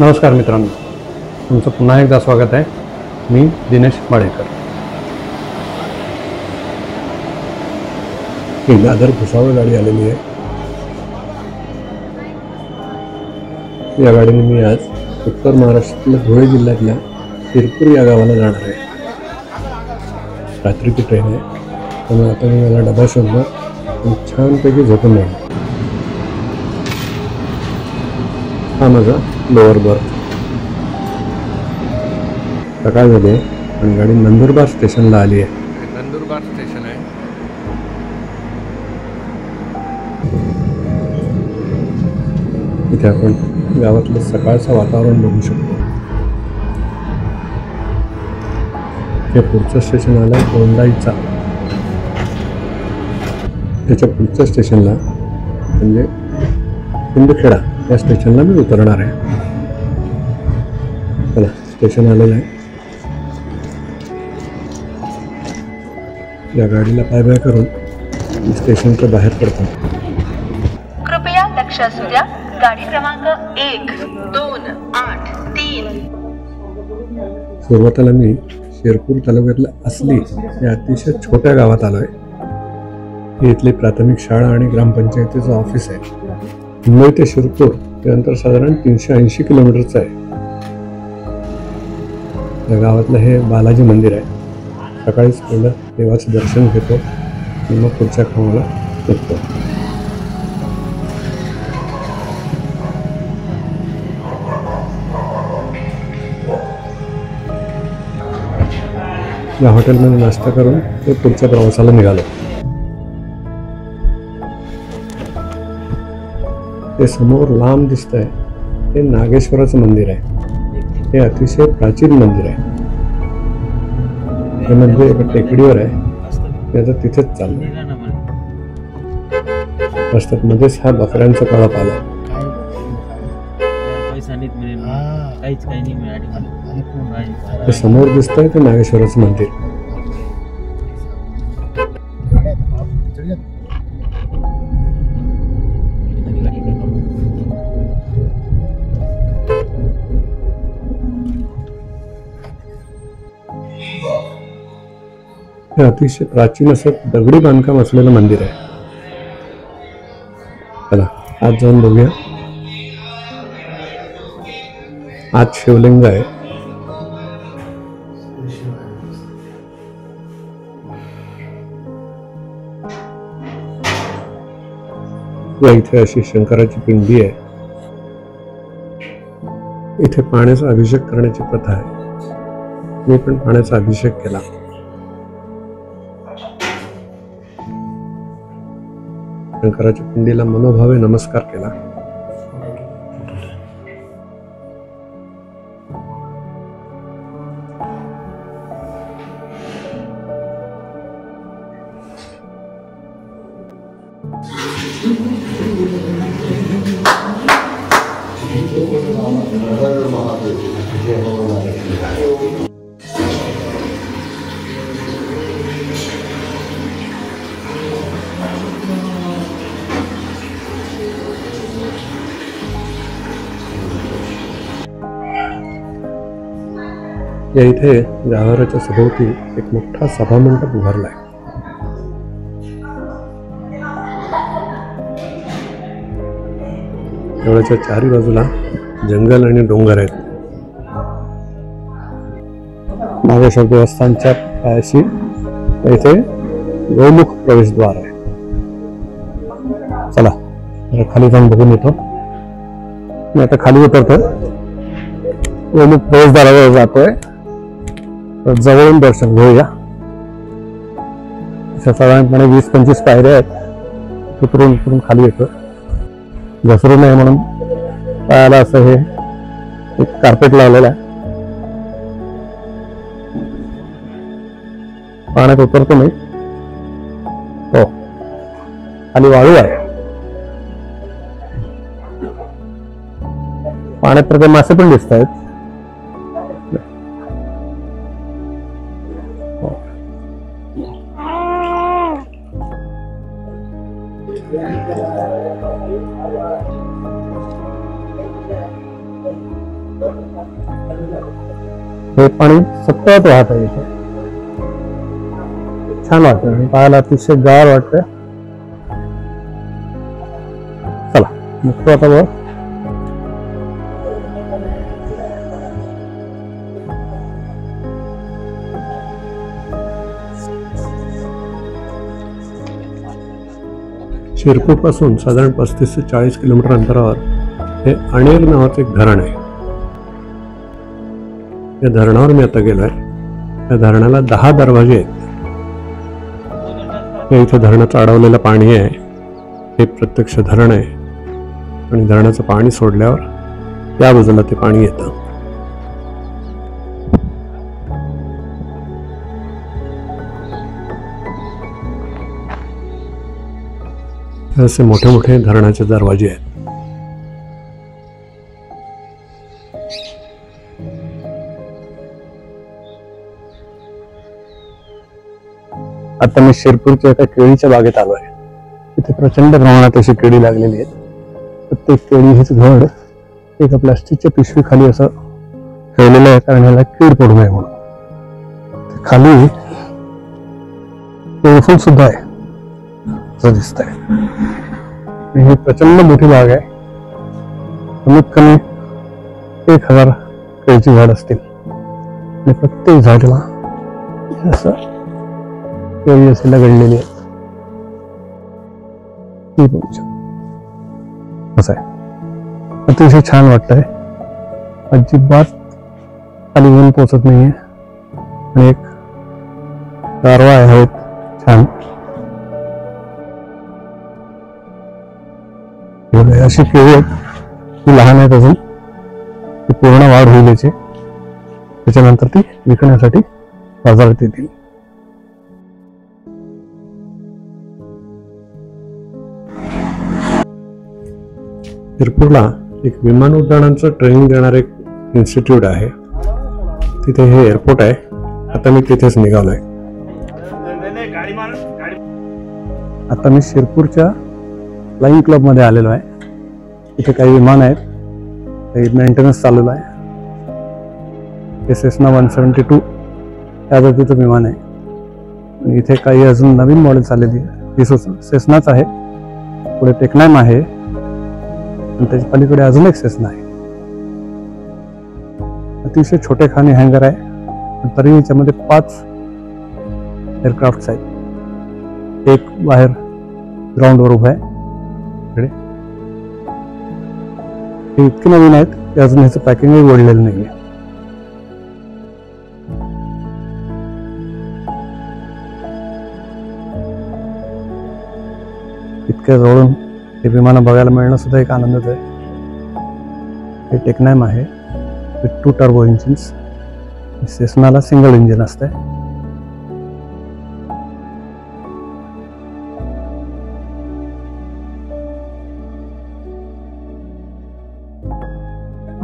नमस्कार मित्रांनो, तुमचं पुन्हा एकदा स्वागत आहे. मी दिनेश माळेकर. ही दादर भुसावळ गाडी आलेली आहे. या गाडीने मी आज उत्तर महाराष्ट्रातल्या धुळे जिल्ह्यातल्या शिरपूर या गावाला जाणार आहे. रात्रीची ट्रेन आहे, त्यामुळे आता मी मला डबा शोधणार आणि छानपैकी झोपून राहणार. हा माझा लोअर बर्थ. सकाळ झाली आहे आणि गाडी नंदुरबार स्टेशनला आली आहे. नंदुरबार स्टेशन आहे. इथे आपण गावातलं सकाळचं वातावरण बघू शकतो. हे पुढचं स्टेशन आलं दोंडाईचा. त्याच्या पुढच्या स्टेशनला म्हणजे सिंदखेडा या स्टेशनला मी उतरणार आहे. चला, स्टेशन आलेलं आहे. या गाडीला पाय करून मी स्टेशनच्या बाहेर पडतो. कृपया लक्ष असू द्या. गाडी क्रमांक 1283. सुरुवातीला मी शिरपूर तालुक्यातल्या असली या अतिशय छोट्या गावात आलोय. ही इथली प्राथमिक शाळा आणि ग्रामपंचायतीचं ऑफिस आहे. मुंबई ते शिरपूर हे अंतर साधारण 380 किलोमीटरचं आहे. या गावातलं हे बालाजी मंदिर आहे. सकाळीच पहिलं देवाचं दर्शन घेतो आणि मग पुढच्या कामाला निघतो. या हॉटेलमध्ये नाश्ता करून ते पुढच्या प्रवासाला निघालो. ते समोर लांब दिसतंय हे नागेश्वराचं मंदिर आहे. हे अतिशय प्राचीन मंदिर आहे. हे म्हणजे एका टेकडीवर आहे. मी आता तिथेच चाललोय. रस्त्यात मध्येच हा बकऱ्यांचा कळप आला. ते समोर दिसतंय ते नागेश्वराचं मंदिर. हे अतिशय प्राचीन असं दगडी बांधकाम असलेलं मंदिर आहे. चला आत जाऊन बघूया. आत शिवलिंग आहे. या इथे अशी शंकराची पिंडी आहे. इथे पाण्याचा अभिषेक करण्याची प्रथा आहे. मी पण पाण्याचा अभिषेक केला. शंकराच्या पिंडीला मनोभावे नमस्कार केला. या इथे गाभाऱ्याच्या सभोवती एक मोठा सभामंडप उभारलाय. देवळाच्या चारी बाजूला जंगल आणि डोंगर आहेत. नागेश्वर देवस्थानच्या पायाशी इथे गोमुख प्रवेशद्वार आहे. चला खाली जाऊन बघून येतो. मी आता खाली उतरतो. गोमुख प्रवेशद्वारावर जातोय. जवळून दर्शन घेऊया. साधारणपणे 20-25 पायऱ्या आहेत. उतरून खाली येतो. घसरू नये म्हणून पायाला असं हे एक कार्पेट लावलेलं आहे. पाण्यात उतरतो मी. हो, खाली वाळू आहे. पाण्यात तर काही मासे पण दिसत आहेत. हे पाणी सतत वाहत आहे इथे. छान वाटतं आणि पाहायला अतिशय गार वाटतंय. चला निघतो आता वर. शिरपूर पासून साधारण 35 ते 40 किलोमीटर अंतरावर हे अणेर नावाचं एक धरण आहे. या धरणावर मी आता गेलोय. या धरणाला 10 दरवाजे आहेत. हे इथे धरणाचं अडवलेलं पाणी आहे. हे प्रत्यक्ष धरण आहे आणि धरणाचं पाणी सोडल्यावर त्या बाजूला ते पाणी येतं. असे मोठे मोठे धरणाचे दरवाजे आहेत. आता मी शिरपूरच्या एका केळीच्या बागेत आलो आहे. इथे प्रचंड प्रमाणात अशी केळी लागलेली आहेत. प्रत्येक केळी हेच घड एका प्लास्टिकच्या पिशवी खाली असं ठेवलेलं आहे, कारण याला कीड पडू नये म्हणून. खाली केळफूल सुद्धा आहे असं दिसत आहे. ही प्रचंड मोठी बाग आहे. कमीत कमी 1000 केळीची झाड असतील आणि प्रत्येक झाडाला असं केळी असे लगडलेली आहे. असं आहे. अतिशय छान वाटतंय. अजिबात खाली ऊन पोचत नाहीये आणि एक गारवा आहे छान. अशी केळी आहेत, ती लहान आहेत अजून. ती पूर्ण वाढ होईल याची. त्याच्यानंतर ती विकण्यासाठी बाजारात येतील. शिरपूरला एक विमान उड्डाणांचं ट्रेनिंग देणारं एक इन्स्टिट्यूट आहे. तिथे हे एअरपोर्ट आहे. आता मी तिथेच निघालोय. आता मी शिरपूरच्या फ्लाइंग क्लब मध्ये आलेलो आहे. इथे काही विमान आहेत, काही मेंटेनन्स चाललेला आहे. हे सेस्ना 172 त्या जातीचं विमान आहे. आणि इथे काही अजून नवीन मॉडेल्स आलेली आहे. ही सेस्नाच आहे. पुढे टेक्नाइम आहे आणि त्याच्या पलीकडे अजून एक सेस्ना आहे. अतिशय छोटे खाणी हँगर आहे, पण तरी याच्यामध्ये 5 एअरक्राफ्ट आहेत. एक बाहेर ग्राउंडवर उभा आहे. हे इतके नवीन आहेत की अजून ह्याचं पॅकिंगही ओढलेलं नाहीये. इतक्या जवळून हे विमानं बघायला मिळणं सुद्धा एक आनंदच आहे. हे टेक्नाइम आहे विथ 2 टर्बो इंजिन्स. सेस्नाला सिंगल इंजिन असते.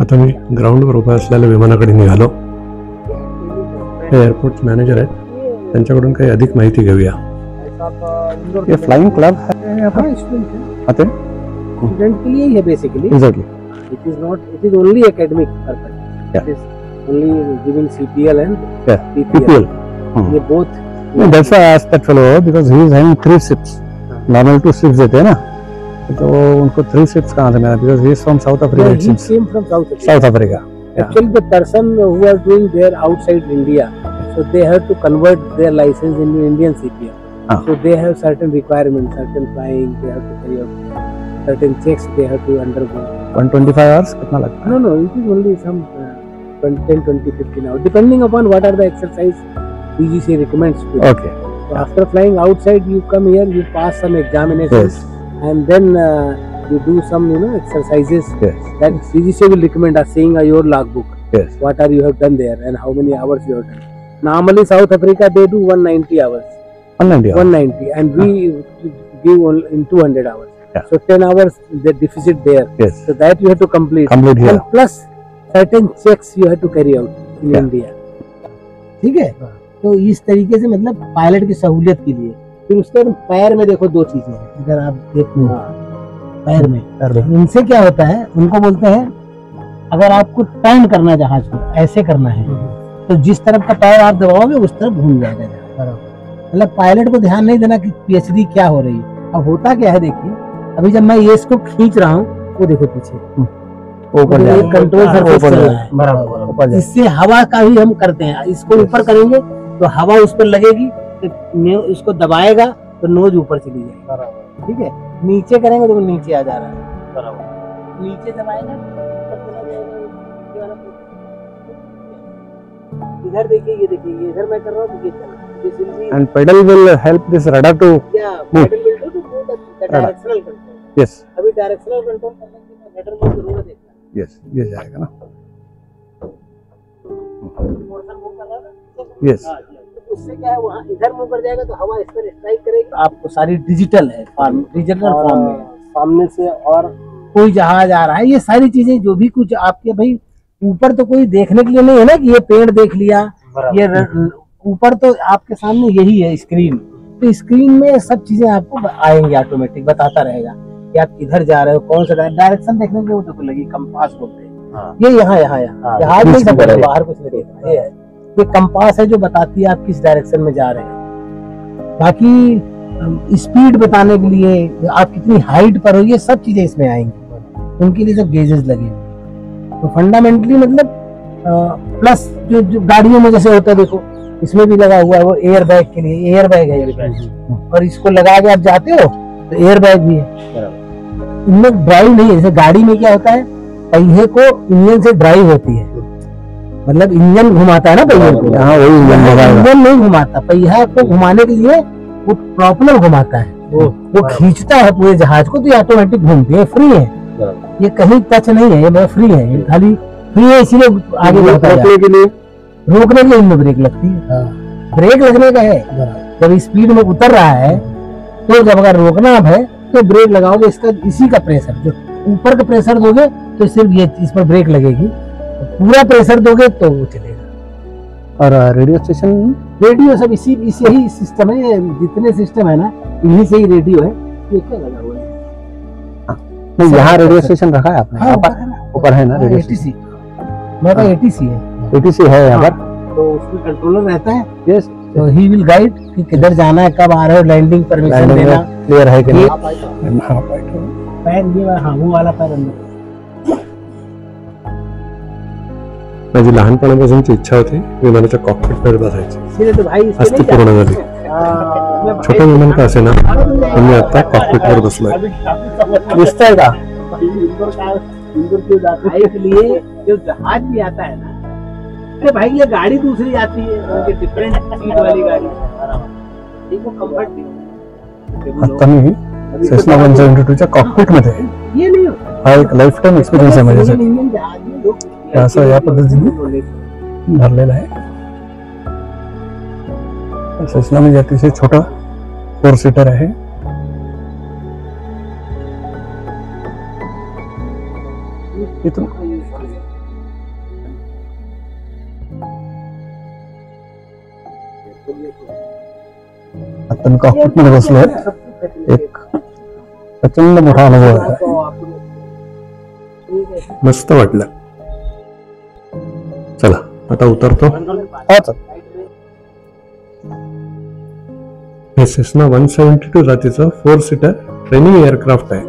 आता मी ग्राउंडवर उभा असलेल्या विमानाकडे निघालो. हे एअरपोर्ट मॅनेजर आहेत, त्यांच्याकडून काही अधिक माहिती घेऊया. ये फ्लाइंग क्लब है यहाँ पर आते हैं स्टूडेंट के लिए है basically. Exactly. It is not. It is only academic purpose. Yeah. It is only giving CPL and Yeah. PPL. Hmm. ये both. No, that's why I asked that fellow because he is having 3 ships. Normal 2 ships देते हैं ना, तो उनको 3 ships कहाँ से मिला? Because he is from South Africa. Yeah, it he seems. came from South Africa. South Africa. Yeah. Actually, the person who was doing there outside India, so they have to convert their license into Indian CPL. Ah. So they have certain requirements, certain flying. They have to carry out certain checks. They have to undergo. 125 hours कितना लगता है? No, it is only some 10, 20, 15 hours, depending upon what are the exercise DGC recommends to. Okay. So after flying outside, you come here, you pass some examinations, Yes. and then you do some, exercises Yes. that DGC will recommend us, saying your logbook, Yes. what are you have done there and how many hours you have done. Normally, South Africa they do 190 hours, 190 hours. 190, and we give in 200 hours. Yeah. So 10 hours the deficit there. Yes. So that you have to complete. Complete here. And plus certain checks you have to carry out in Yeah. India. ठीक है, तो इस तरीके से मतलब pilot की सहूलियत के लिए. फिर उसके बाद पैर में देखो 2 चीजें हैं. अगर आप देखते हैं पैर में, इनसे क्या होता है, उनको बोलते हैं अगर आपको टर्न करना जहाज को ऐसे करना है तो जिस तरफ का पैर आप दबाओगे उस तरफ घूम जाएगा। मतलब पायलट को ध्यान नहीं देना कि पीएचडी क्या हो रही है। अब होता क्या है देखिए, अभी जब मैं ये इसको खींच रहा हूँ वो देखो पीछे ऊपर कंट्रोल सरफेस चल रहा है बराबर। इससे हवा का ही हम करते हैं, इसको ऊपर करेंगे तो हवा उस पर लगेगी, तो इसको दबाएगा तो नोज ऊपर चली जाएगी। ठीक है, नीचे करेंगे तो नीचे आ जा रहा है बराबर, नीचे दबाएगा ऊपर चला जाएगा। इधर देखिए, ये देखिए, ये इधर मैं कर रहा हूँ तो ये चल रहा है। And pedal will help this radar to move. Directional control. Yes. अभी डायरेक्शनल कंट्रोल करने के लिए रडर मोड जरूर देखना। Yes, ये जाएगा ना। मोशन मूव कर रहा है ना। Yes. तो उससे क्या है, वहाँ इधर मूव कर जाएगा तो हवा इस पर स्ट्राइक करेगी। आपको सारी डिजिटल है, डिजिटल फॉर्म में सामने से, और कोई जहाज आ रहा है, ये सारी चीजें जो भी कुछ आपके भाई ऊपर तो कोई देखने के लिए नहीं है ना कि ये पेड़ देख लिया, ये ऊपर तो आपके सामने यही है स्क्रीन। तो स्क्रीन में सब चीजें आपको आएंगी, ऑटोमेटिक बताता रहेगा कि आप किधर जा रहे हो, कौन सा डायरेक्शन देखने के लिए वो देखो लगी, कंपास बोलते हैं। ये यहाँ जहाज नहीं सब बाहर कुछ नहीं देखना, ये है, ये कंपास है जो बताती है आप किस डायरेक्शन में जा रहे हैं। बाकी स्पीड बताने के लिए, आप कितनी हाइट पर हो, ये सब चीजें इसमें आएंगी, उनके लिए सब गेजेस लगे। तो फंडामेंटली मतलब प्लस जो गाड़ियों में जैसे होता है देखो, इसमें भी लगा हुआ है वो एयर बैग के लिए, एयर बैग है, और इसको लगा के आप जाते हो तो एयर बैग भी है। इनमें ड्राइव नहीं है, जैसे गाड़ी में क्या होता है, पहिए को इंजन से ड्राइव होती है, मतलब इंजन घुमाता है ना पहिए को, इंजन नहीं घुमाता, पहिया को घुमाने के लिए वो प्रोपेलर घुमाता है, वो खींचता है पूरे जहाज को, तो ये ऑटोमेटिक घूमती है, फ्री है, ये कहीं टच नहीं है, ये फ्री है, ये खाली फ्री है, इसीलिए आगे बढ़ता है। रोकने के लिए इनमें ब्रेक लगती है, ब्रेक लगने का है, जब स्पीड में उतर रहा है तो जब अगर रोकना है तो ब्रेक लगाओगे, इसका इसी का प्रेशर, जो ऊपर का प्रेशर दोगे तो सिर्फ ये इस पर ब्रेक लगेगी, पूरा प्रेशर दोगे तो वो चलेगा। और रेडियो स्टेशन, रेडियो सब इसी यही सिस्टम है, जितने सिस्टम है ना इन्हीं से ही रेडियो है। ये क्या लगा हुआ है, यहाँ रेडियो स्टेशन रखा है आपने? हाँ, ऊपर है ना रेडियो ATC, मेरा ATC है, ATC है यहाँ पर, तो उसमें कंट्रोलर रहता है। यस, तो ही विल गाइड कि किधर जाना है, कब आ रहे हो, लैंडिंग परमिशन देना, क्लियर है कि नहीं। पैर ये हाँ वो वाला पैर अंदर। माझी लहानपणापासूनची इच्छा होती विमानाच्या कॉकपिटमध्ये बसायची, इसलिए तो भाई आज ती पूर्ण झाली। छोटं विमान का असे ना, पण मी आता कॉकपिटवर बसलोय। दिसतंय का? के लिए जो जहाज भी आता है ना, अरे भाई ये गाड़ी दूसरी आती है, डिफरेंट सीट वाली गाड़ी, देखो कंफर्ट। आता मी सेस्ना 172 च्या कॉकपिट मध्ये आहे। ये नहीं होता, हा एक लाइफ टाइम एक्सपिरियन्स आहे माझ्यासाठी। असं या पद्धतीने भरलेला आहे। सेस्ना म्हणजे अतिशय छोटा 4 सीटर आहे। इथून आता मी कॉकपिट मध्ये बसलोय, एक प्रचंड मोठा अनुभव आहे। मस्त वाटलं। चला आता उतरतो। हे सेस्ना 172 जातीचं 4 सीटर ट्रेनिंग एअरक्राफ्ट आहे।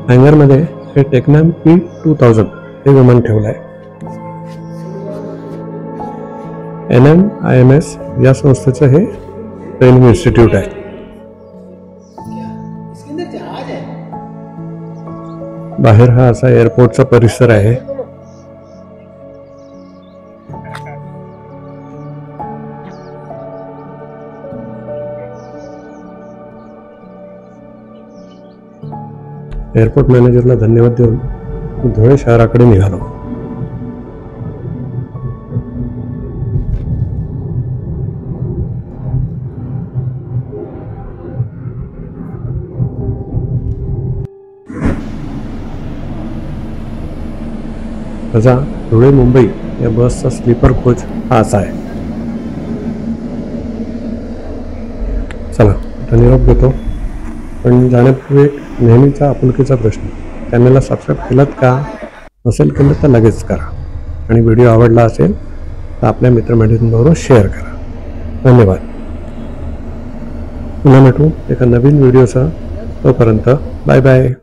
हँगर मध्ये हे टेकनॅम P2000 हे विमान ठेवलंय। NMIMS या संस्थेचं हे ट्रेनिंग इन्स्टिट्यूट आहे। बाहेर हा असा एअरपोर्टचा परिसर आहे। एअरपोर्ट मॅनेजरला धन्यवाद देऊन मी धुळे शहराकडे निघालो। माझा धुळे मुंबई या बसचा स्लीपर कोच हा असा आहे। चला आता निरोप घेतो। पण जाण्यापूर्वी एक नेहमीचा आपुलकीचा प्रश्न, चॅनलला सबस्क्राईब केलं का? नसेल केलं तर लगेच करा, आणि व्हिडिओ आवडला असेल तर आपल्या मित्रमंडळींबरोबर शेअर करा. धन्यवाद. पुन्हा भेटू एका नवीन व्हिडिओसह. तोपर्यंत बाय बाय.